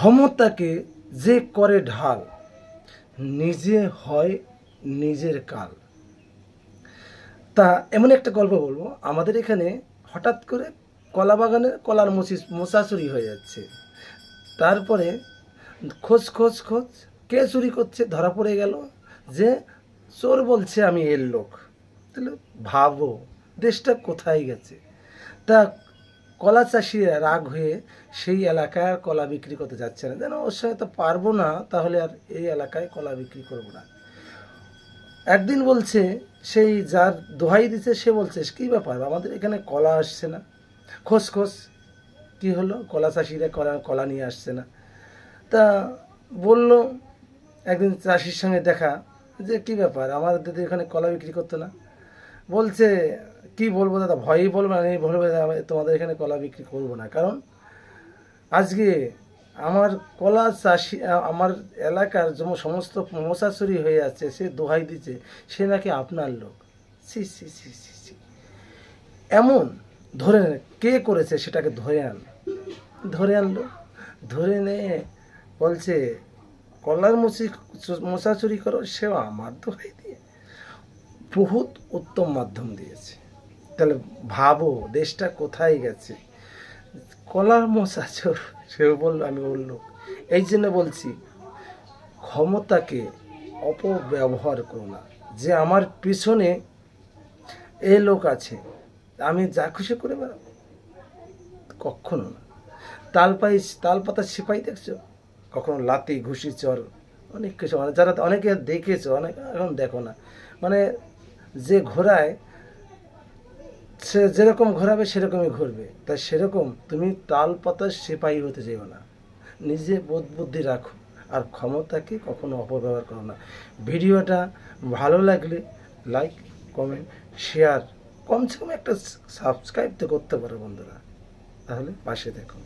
ক্ষমতাকে যে করে ঢাল, নিজে হয় নিজের কাল। তা এমন একটা গল্প বলবো। আমাদের এখানে হঠাৎ করে কলা বাগানে কলার মোচা চুরি হয়ে যাচ্ছে। তারপরে খোঁজ খোঁজ খোঁজ, কে চুরি করছে ধরা পড়ে গেল যে চোর বলছে আমি এর লোক। তাহলে ভাবো দেশটা কোথায় গেছে। তা কলা চাষিরা রাগ হয়ে সেই এলাকায় আর কলা বিক্রি করতে যাচ্ছে না, যেন ওর সঙ্গে তো পারবো না, তাহলে আর এই এলাকায় কলা বিক্রি করবো না। একদিন বলছে, সেই যার দোহাই দিচ্ছে সে বলছে, কী ব্যাপার আমাদের এখানে কলা আসছে না? খোঁজ খোঁজ, কী হলো, কলা চাষিরা কলা নিয়ে আসছে না। তা বলল, একদিন চাষির সঙ্গে দেখা, যে কী ব্যাপার আমাদের এখানে কলা বিক্রি করতো না? বলছে, কি বলবো দাদা, ভয়ই বলবো না, বলবো তোমাদের এখানে কলা বিক্রি করবো না, কারণ আজকে আমার কলা চাষি, আমার এলাকার সমস্ত মোচা চুরি হয়ে যাচ্ছে, সে দোহাই দিচ্ছে সে নাকি আপনার লোক। সি সি সি সি সি, এমন ধরে কে করেছে সেটাকে ধরে আনলো, ধরে নিয়ে বলছে কলার মোচা চুরি করো, সেও আমার দোহাই দিয়ে বহুত উত্তম মাধ্যম দিয়েছে। তাহলে ভাবো দেশটা কোথায় গেছে। কলার মোচা চোর, সেও বললো আমি ওর লোক। এই জন্য বলছি, ক্ষমতাকে অপব্যবহার করো না, যে আমার পিছনে এ লোক আছে আমি যা খুশি করে বেড়াবো, কখনো না। তালপাতা সিপাই দেখছো, কখনো লাতি ঘুষি চর অনেক কিছু, মানে যারা অনেকে দেখেছো, অনেক এখন দেখো না, মানে যে ঘোরায় সে যেরকম ঘোরাবে সেরকমই ঘুরবে। তাই সেরকম তুমি তালপাতার সিপাহী হতে যেও না, নিজে বোধ বুদ্ধি রাখো, আর ক্ষমতাকে কখনো অপব্যবহার করো না। ভিডিওটা ভালো লাগলে লাইক, কমেন্ট, শেয়ার, কমসে কম একটা সাবস্ক্রাইব তো করতে পারো বন্ধুরা, তাহলে পাশে দেখো।